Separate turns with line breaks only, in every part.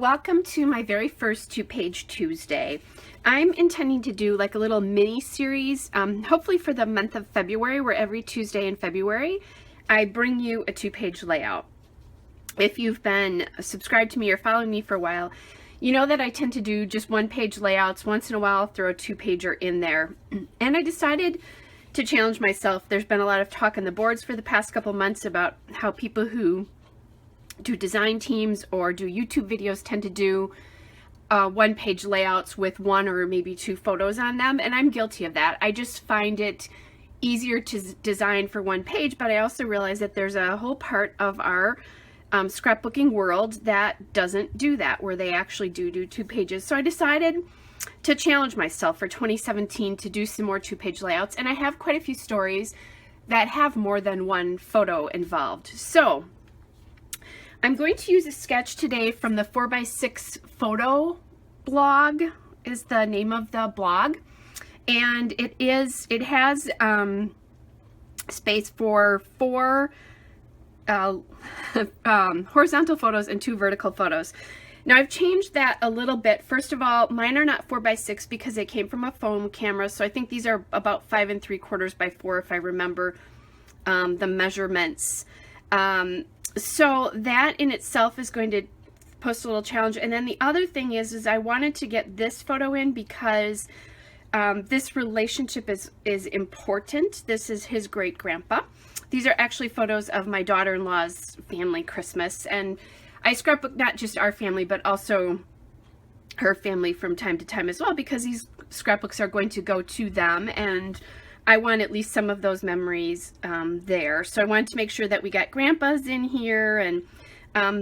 Welcome to my very first two-page Tuesday. I'm intending to do like a little mini series, hopefully for the month of February, where every Tuesday in February I bring you a two-page layout. If you've been subscribed to me or following me for a while, you know that I tend to do just one-page layouts. Once in a while I'll throw a two-pager in there. And I decided to challenge myself. There's been a lot of talk on the boards for the past couple months about how people who do design teams or do YouTube videos tend to do one-page layouts with one or maybe two photos on them, and I'm guilty of that. I just find it easier to design for one page, but I also realize that there's a whole part of our scrapbooking world that doesn't do that, where they actually do two pages. So I decided to challenge myself for 2017 to do some more two-page layouts, and I have quite a few stories that have more than one photo involved. So I'm going to use a sketch today from the 4x6 photo blog is the name of the blog, and it has space for 4 horizontal photos and 2 vertical photos. Now I've changed that a little bit. First of all, mine are not 4x6 because they came from a phone camera, so I think these are about 5 3/4 by 4 if I remember the measurements. So that in itself is going to post a little challenge. And then the other thing is I wanted to get this photo in because this relationship is important. This is his great grandpa. These are actually photos of my daughter-in-law's family Christmas, and I scrapbook not just our family but also her family from time to time as well, because these scrapbooks are going to go to them, and I want at least some of those memories there. So I wanted to make sure that we got grandpas in here and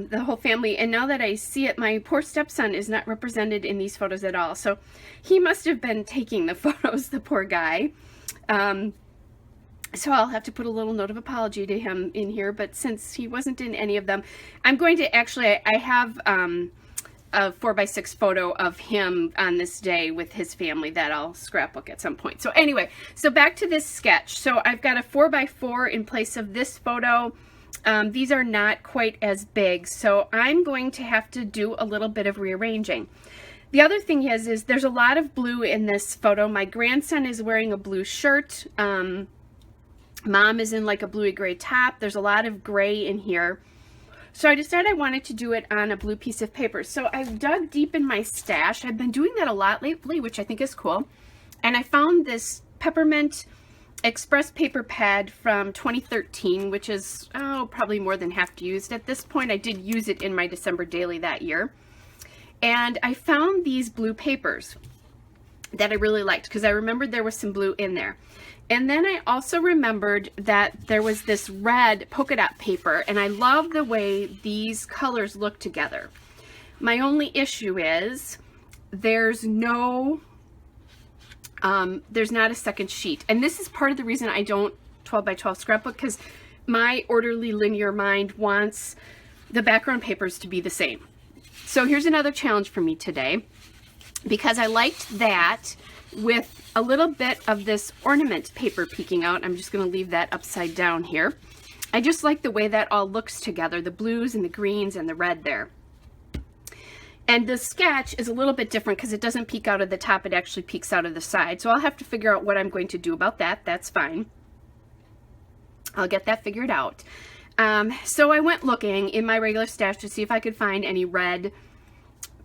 the whole family. And now that I see it, my poor stepson is not represented in these photos at all. So he must have been taking the photos, the poor guy. So I'll have to put a little note of apology to him in here. But since he wasn't in any of them, I'm going to actually, I have a 4x6 photo of him on this day with his family that I'll scrapbook at some point. So anyway, so back to this sketch. So I've got a 4x4 in place of this photo. These are not quite as big, so I'm going to have to do a little bit of rearranging. The other thing is there's a lot of blue in this photo. My grandson is wearing a blue shirt. Mom is in like a bluey gray top. There's a lot of gray in here. So I decided I wanted to do it on a blue piece of paper. So I've dug deep in my stash. I've been doing that a lot lately, which I think is cool. And I found this Peppermint Express paper pad from 2013, which is, probably more than half used at this point. I did use it in my December daily that year. And I found these blue papers that I really liked because I remembered there was some blue in there. And then I also remembered that there was this red polka dot paper, and I love the way these colors look together. My only issue is there's not a second sheet. And this is part of the reason I don't 12x12 scrapbook, because my orderly linear mind wants the background papers to be the same. So here's another challenge for me today, because I liked that with a little bit of this ornament paper peeking out. I'm just going to leave that upside down here. I just like the way that all looks together, the blues and the greens and the red there. And the sketch is a little bit different because it doesn't peek out of the top, it actually peeks out of the side. So I'll have to figure out what I'm going to do about that. That's fine. I'll get that figured out. So I went looking in my regular stash to see if I could find any red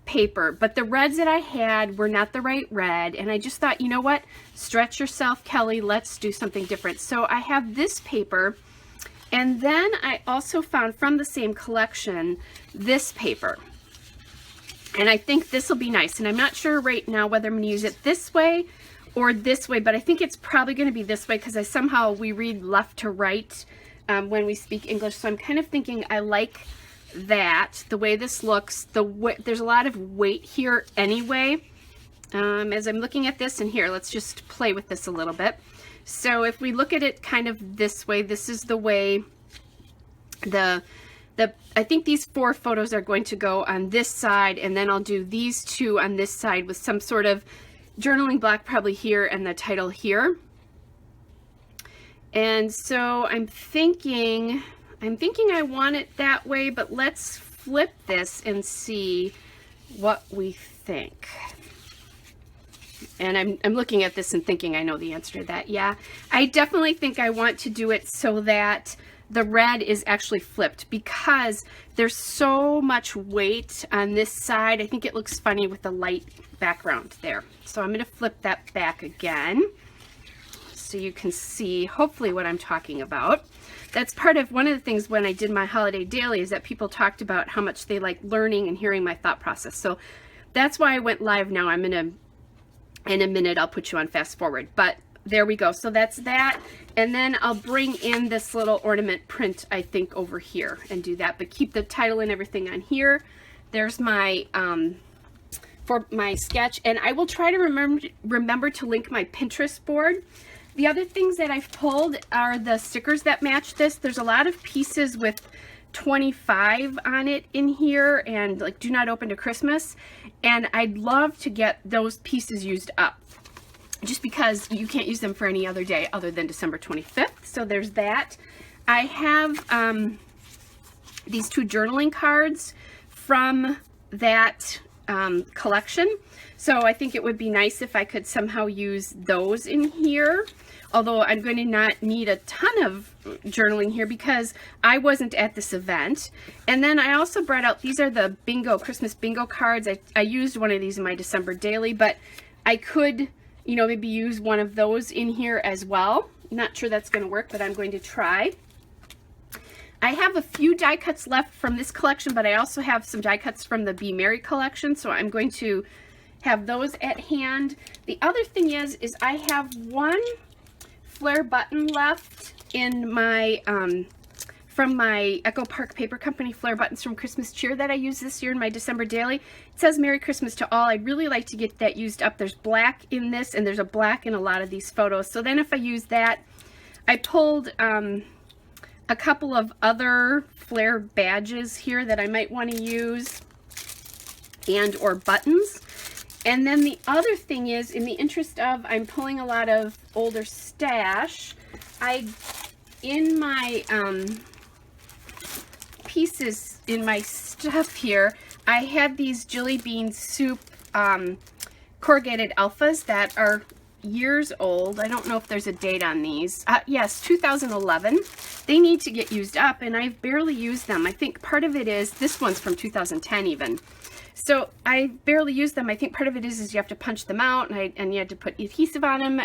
paper, but the reds that I had were not the right red, and I just thought, you know what, stretch yourself, Kelly, let's do something different. So I have this paper, and then I also found from the same collection this paper, and I think this will be nice. And I'm not sure right now whether I'm going to use it this way or this way, but I think it's probably going to be this way because we read left to right when we speak English. So I'm kind of thinking I like that, the way this looks. There's a lot of weight here anyway. As I'm looking at this, and here, let's just play with this a little bit. So if we look at it kind of this way, this is the way I think these 4 photos are going to go on this side, and then I'll do these 2 on this side with some sort of journaling block probably here and the title here. And so I'm thinking I want it that way, but let's flip this and see what we think. And I'm looking at this and thinking I know the answer to that. Yeah, I definitely think I want to do it so that the red is actually flipped, because there's so much weight on this side. I think it looks funny with the light background there. So I'm going to flip that back again so you can see hopefully what I'm talking about. That's part of one of the things when I did my holiday daily, is that people talked about how much they like learning and hearing my thought process. So that's why I went live now. I'm in a minute I'll put you on fast forward, but there we go. So that's that. And then I'll bring in this little ornament print, I think, over here and do that, but keep the title and everything on here. There's my for my sketch, and I will try to remember to link my Pinterest board. The other things that I've pulled are the stickers that match this. There's a lot of pieces with 25 on it in here, and like do not open to Christmas, and I'd love to get those pieces used up, just because you can't use them for any other day other than December 25th. So there's that. I have these 2 journaling cards from that collection. So I think it would be nice if I could somehow use those in here. Although I'm going to not need a ton of journaling here because I wasn't at this event. And then I also brought out, these are the bingo, Christmas bingo cards. I used one of these in my December daily, but I could, you know, maybe use one of those in here as well. Not sure that's going to work, but I'm going to try. I have a few die cuts left from this collection, but I also have some die cuts from the Be Merry collection, so I'm going to have those at hand. The other thing is I have one flare button left in my from my Echo Park Paper Company flare buttons from Christmas Cheer that I used this year in my December daily. It says Merry Christmas to all. I'd really like to get that used up. There's black in this, and there's a black in a lot of these photos. So then if I use that, I pulled a couple of other flare badges here that I might want to use, and or buttons. And then the other thing is, in the interest of, I'm pulling a lot of older stash, in my pieces in my stuff here, I had these Jelly Bean Soup corrugated alphas that are years old. I don't know if there's a date on these. Yes, 2011. They need to get used up, and I've barely used them. I think part of it is, this one's from 2010 even. So I barely use them. I think part of it is you have to punch them out, and you had to put adhesive on them.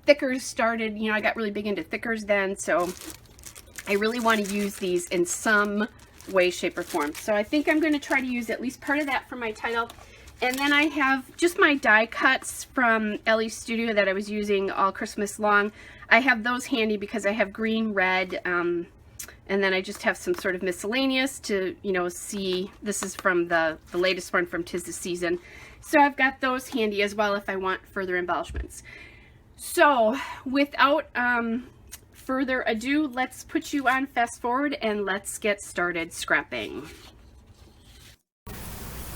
Thickers started, you know, I got really big into thickers then, so I really want to use these in some way, shape, or form. So I think I'm going to try to use at least part of that for my title. And then I have just my die cuts from Ellie's Studio that I was using all Christmas long. I have those handy because I have green, red, and then I just have some sort of miscellaneous to, you know, see. This is from the latest one from 'Tis the Season. So I've got those handy as well if I want further embellishments. So without further ado, let's put you on fast forward and let's get started scrapping.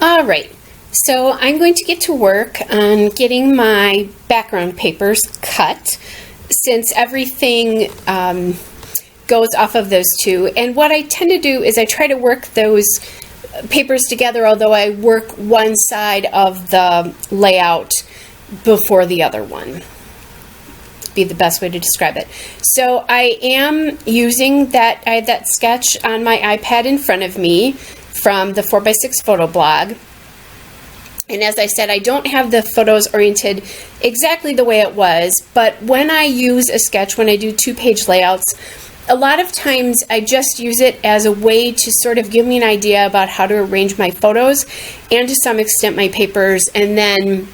All right. So I'm going to get to work on getting my background papers cut, since everything goes off of those 2. And what I tend to do is I try to work those papers together, although I work one side of the layout before the other one. Be the best way to describe it. So I am using that, I have that sketch on my iPad in front of me from the 4x6 photo blog. And as I said, I don't have the photos oriented exactly the way it was, but when I use a sketch, when I do 2-page layouts, a lot of times I just use it as a way to sort of give me an idea about how to arrange my photos and to some extent my papers. And then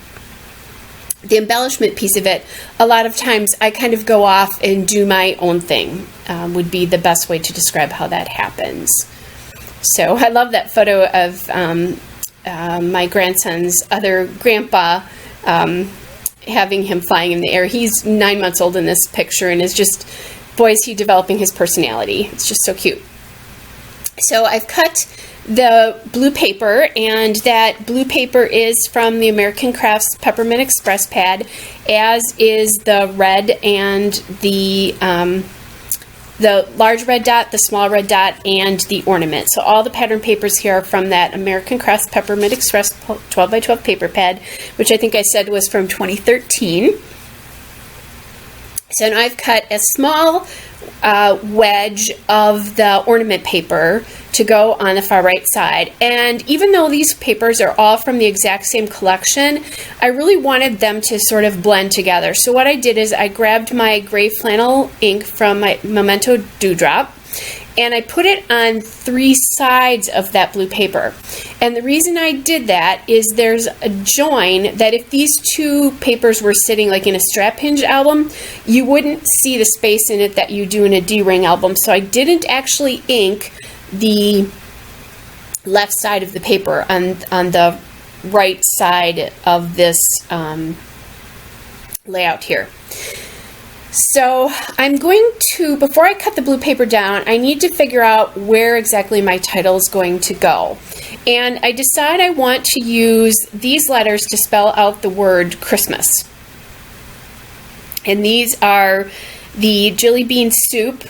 the embellishment piece of it, a lot of times I kind of go off and do my own thing, would be the best way to describe how that happens. So I love that photo of my grandson's other grandpa, having him flying in the air. He's 9 months old in this picture and is just, boy, is he developing his personality. It's just so cute. So I've cut the blue paper, and that blue paper is from the American Crafts Peppermint Express pad, as is the red and the the large red dot, the small red dot, and the ornament. So all the pattern papers here are from that American Crafts Peppermint Express 12 by 12 paper pad, which I think I said was from 2013. So now I've cut a small wedge of the ornament paper to go on the far right side. And even though these papers are all from the exact same collection, I really wanted them to sort of blend together. So what I did is I grabbed my gray flannel ink from my Memento Dewdrop, and I put it on 3 sides of that blue paper. And the reason I did that is there's a join that if these 2 papers were sitting like in a strap hinge album, you wouldn't see the space in it that you do in a D-ring album. So I didn't actually ink the left side of the paper on the right side of this layout here. So I'm going to, before I cut the blue paper down, I need to figure out where exactly my title is going to go. And I decide I want to use these letters to spell out the word Christmas. And these are the Jelly Bean Soup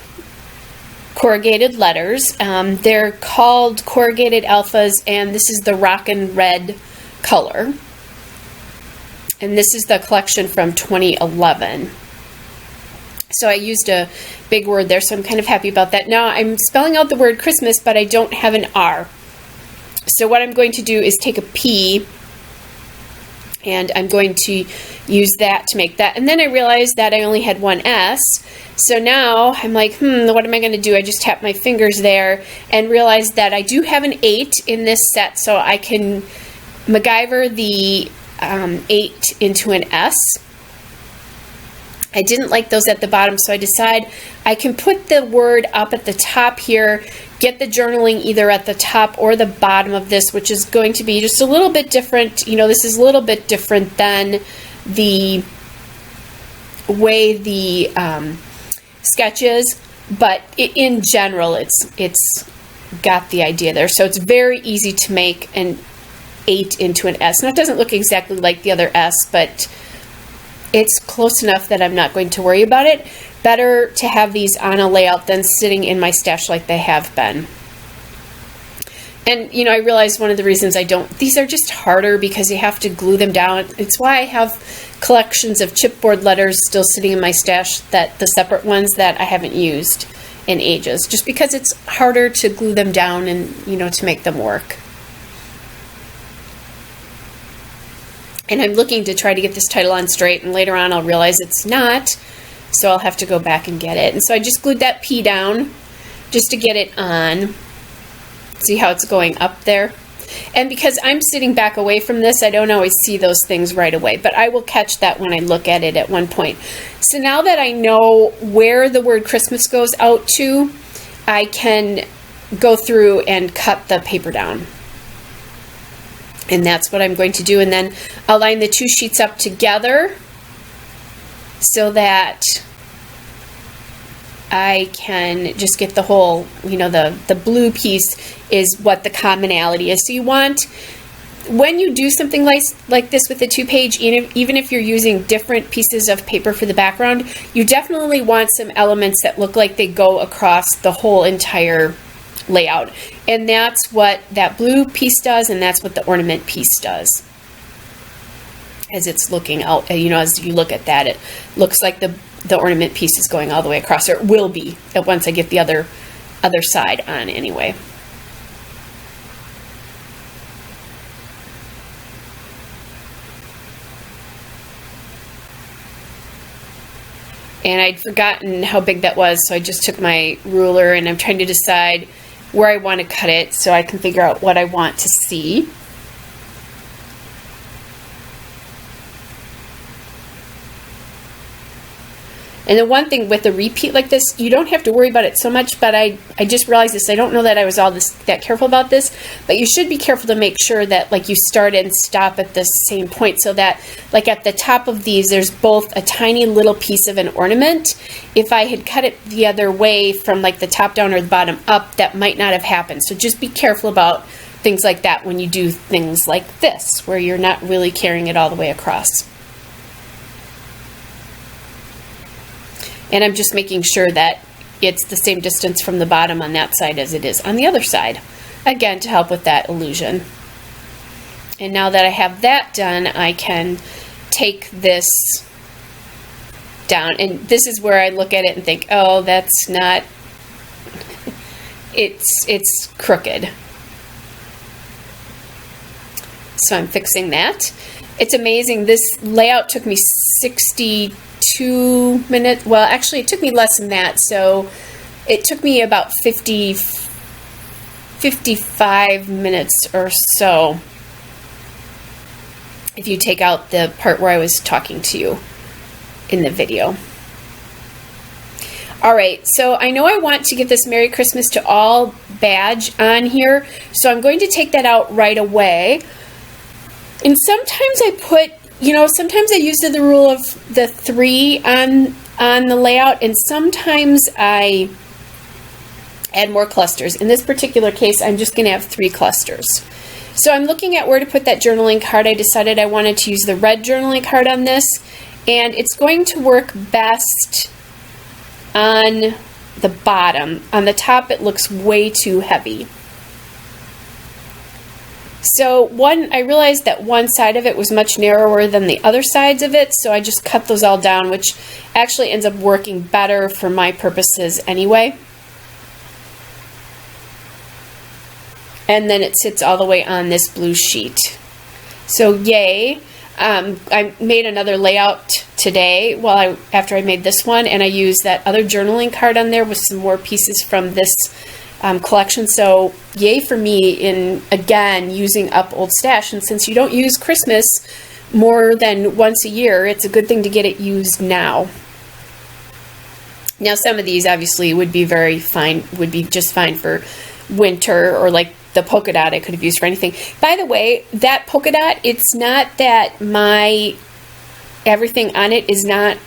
corrugated letters. They're called Corrugated Alphas, and this is the Rockin' Red color. And this is the collection from 2011. So I used a big word there, so I'm kind of happy about that. Now I'm spelling out the word Christmas, but I don't have an R. So what I'm going to do is take a P, and I'm going to use that to make that. And then I realized that I only had one S. So now I'm like, what am I going to do? I just tap my fingers there and realized that I do have an 8 in this set, so I can MacGyver the 8 into an S. I didn't like those at the bottom, so I decide I can put the word up at the top here, get the journaling either at the top or the bottom of this, which is going to be just a little bit different. You know, this is a little bit different than the way the sketch is, but in general, it's got the idea there. So it's very easy to make an 8 into an S. Now it doesn't look exactly like the other S, but it's close enough that I'm not going to worry about it. Better to have these on a layout than sitting in my stash like they have been. And, you know, I realized one of the reasons I don't, these are just harder because you have to glue them down. It's why I have collections of chipboard letters still sitting in my stash, that the separate ones that I haven't used in ages, just because it's harder to glue them down and, you know, to make them work. And I'm looking to try to get this title on straight, and later on I'll realize it's not, so I'll have to go back and get it. And so I just glued that P down just to get it on. See how it's going up there? And because I'm sitting back away from this, I don't always see those things right away, but I will catch that when I look at it at one point. So now that I know where the word Christmas goes out to, I can go through and cut the paper down. And that's what I'm going to do. And then I'll line the 2 sheets up together so that I can just get the whole, you know, the blue piece is what the commonality is. So you want, when you do something like this with the 2-page, even if you're using different pieces of paper for the background, you definitely want some elements that look like they go across the whole entire layout. And that's what that blue piece does, and that's what the ornament piece does. As it's looking out, you know, as you look at that, it looks like the ornament piece is going all the way across, or it will be once I get the other side on anyway. And I'd forgotten how big that was, so I just took my ruler and I'm trying to decide where I want to cut it so I can figure out what I want to see. And the one thing with a repeat like this, you don't have to worry about it so much, but I just realized this. I don't know that I was that careful about this, but you should be careful to make sure that like you start and stop at the same point, so that like at the top of these, there's both a tiny little piece of an ornament. If I had cut it the other way from like the top down or the bottom up, that might not have happened. So just be careful about things like that when you do things like this, where you're not really carrying it all the way across. And I'm just making sure that it's the same distance from the bottom on that side as it is on the other side. Again, to help with that illusion. And now that I have that done, I can take this down. And this is where I look at it and think, oh, that's not, it's crooked. So I'm fixing that. It's amazing. This layout took me 62 minutes. Well, actually, it took me less than that. So it took me about 55 minutes or so, if you take out the part where I was talking to you in the video. All right, so I know I want to get this Merry Christmas to All badge on here, so I'm going to take that out right away. And sometimes I put, sometimes I use the rule of the 3 on the layout, and sometimes I add more clusters. In this particular case, I'm just going to have 3 clusters. So I'm looking at where to put that journaling card. I decided I wanted to use the red journaling card on this, and it's going to work best on the bottom. On the top, it looks way too heavy. So I realized that one side of it was much narrower than the other sides of it, so I just cut those all down, which actually ends up working better for my purposes anyway. And then it sits all the way on this blue sheet. So yay. I made another layout today after I made this one, and I used that other journaling card on there with some more pieces from this collection. So yay for me in, again, using up old stash. And since you don't use Christmas more than once a year, it's a good thing to get it used now. Now, some of these obviously would be just fine for winter, or like the polka dot I could have used for anything. By the way, that polka dot, it's not that everything on it is not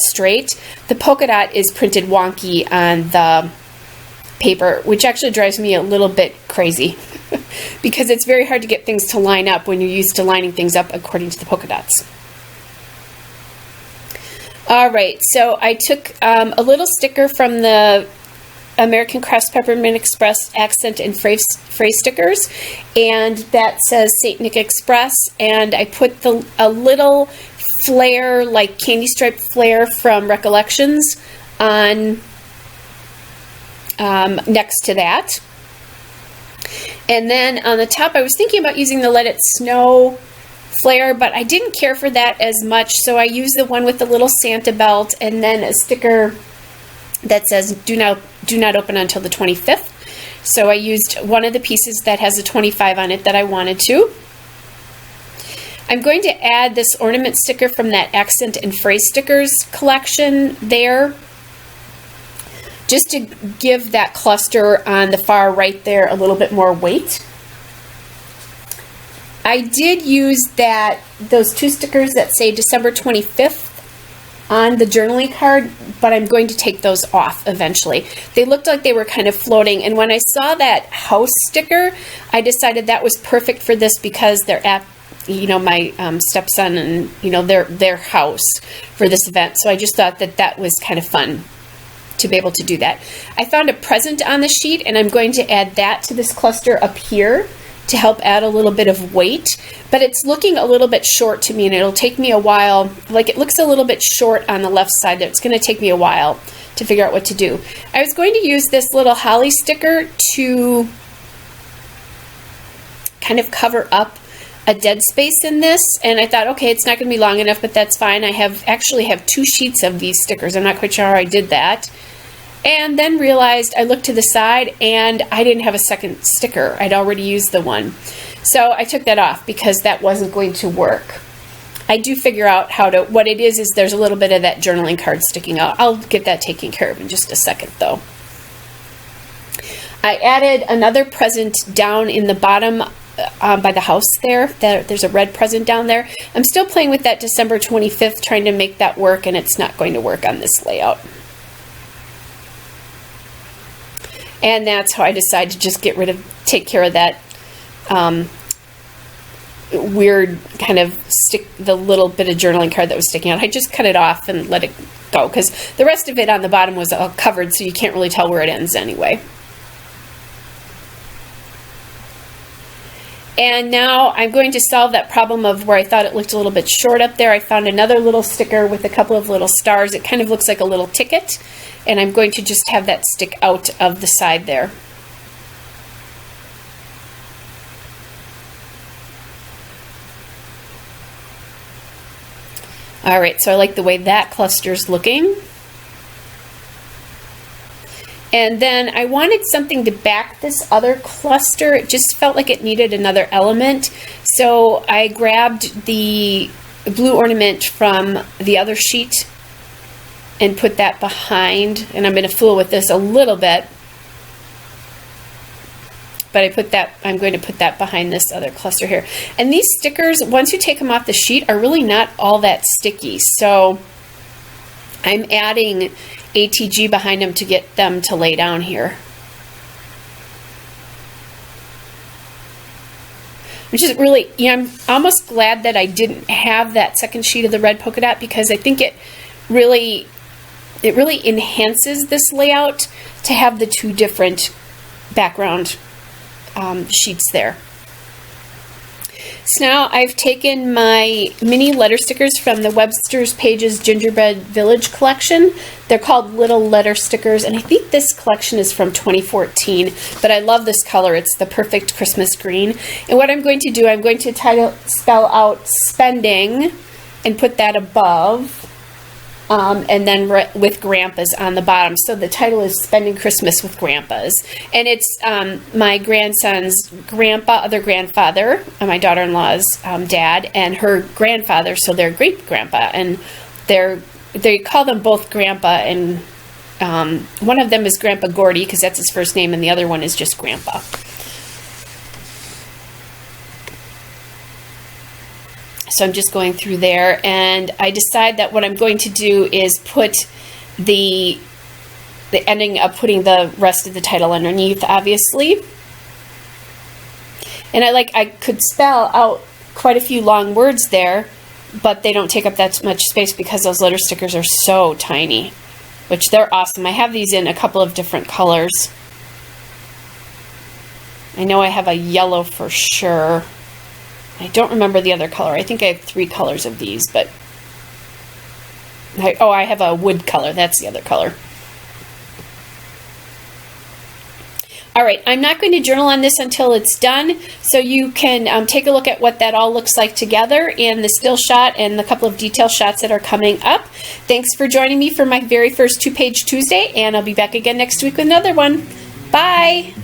straight. The polka dot is printed wonky on the paper, which actually drives me a little bit crazy because it's very hard to get things to line up when you're used to lining things up according to the polka dots. All right, so I took a little sticker from the American Crafts Peppermint Express accent and phrase stickers, and that says St. Nick Express, and I put a little flare, like candy stripe flare from Recollections on next to that. And then on the top, I was thinking about using the Let It Snow flare, but I didn't care for that as much, so I used the one with the little Santa belt, and then a sticker that says do not open until the 25th. So I used one of the pieces that has a 25 on it that I wanted to. I'm going to add this ornament sticker from that accent and phrase stickers collection there, just to give that cluster on the far right there a little bit more weight. I did use those 2 stickers that say December 25th on the journaling card, but I'm going to take those off eventually. They looked like they were kind of floating, and when I saw that house sticker, I decided that was perfect for this because they're at, my stepson and, their house for this event. So I just thought that was kind of fun to be able to do that. I found a present on the sheet, and I'm going to add that to this cluster up here to help add a little bit of weight, but it's looking a little bit short to me, and it'll take me a while. Like, it looks a little bit short on the left side there. It's going to take me a while to figure out what to do. I was going to use this little holly sticker to kind of cover up a dead space in this, and I thought, okay, it's not going to be long enough, but that's fine. I actually have 2 sheets of these stickers. I'm not quite sure how I did that. And then realized, I looked to the side and I didn't have a second sticker. I'd already used the one. So I took that off because that wasn't going to work. I do figure out what it is there's a little bit of that journaling card sticking out. I'll get that taken care of in just a second though. I added another present down in the bottom by the house there. There's a red present down there. I'm still playing with that December 25th, trying to make that work, and it's not going to work on this layout. And that's how I decided to just take care of that weird kind of the little bit of journaling card that was sticking out. I just cut it off and let it go, because the rest of it on the bottom was all covered, so you can't really tell where it ends anyway. And now I'm going to solve that problem of where I thought it looked a little bit short up there. I found another little sticker with a couple of little stars. It kind of looks like a little ticket, and I'm going to just have that stick out of the side there. All right, so I like the way that cluster's looking. And then I wanted something to back this other cluster. It just felt like it needed another element. So I grabbed the blue ornament from the other sheet and put that behind. And I'm going to fool with this a little bit. But I'm going to put that behind this other cluster here. And these stickers, once you take them off the sheet, are really not all that sticky. So I'm adding ATG behind them to get them to lay down here. Which is really, I'm almost glad that I didn't have that second sheet of the red polka dot, because I think it really enhances this layout to have the two different background sheets there. So now I've taken my mini letter stickers from the Webster's Pages Gingerbread Village collection. They're called Little Letter Stickers, and I think this collection is from 2014, but I love this color. It's the perfect Christmas green. And what I'm going to do, I'm going to spell out spending and put that above, and then with Grandpa's on the bottom. So the title is Spending Christmas with Grandpa's. And it's my grandson's other grandfather, my daughter-in-law's dad, and her grandfather, so their great-grandpa. And they call them both Grandpa, and one of them is Grandpa Gordy, because that's his first name, and the other one is just Grandpa. So I'm just going through there, and I decide that what I'm going to do is put the ending of putting the rest of the title underneath, obviously. And I could spell out quite a few long words there, but they don't take up that much space because those letter stickers are so tiny, which they're awesome. I have these in a couple of different colors. I know I have a yellow for sure. I don't remember the other color. I think I have 3 colors of these, but I have a wood color. That's the other color. All right, I'm not going to journal on this until it's done, so you can take a look at what that all looks like together, and the still shot and the couple of detail shots that are coming up. Thanks for joining me for my very first 2-page Tuesday, and I'll be back again next week with another one. Bye!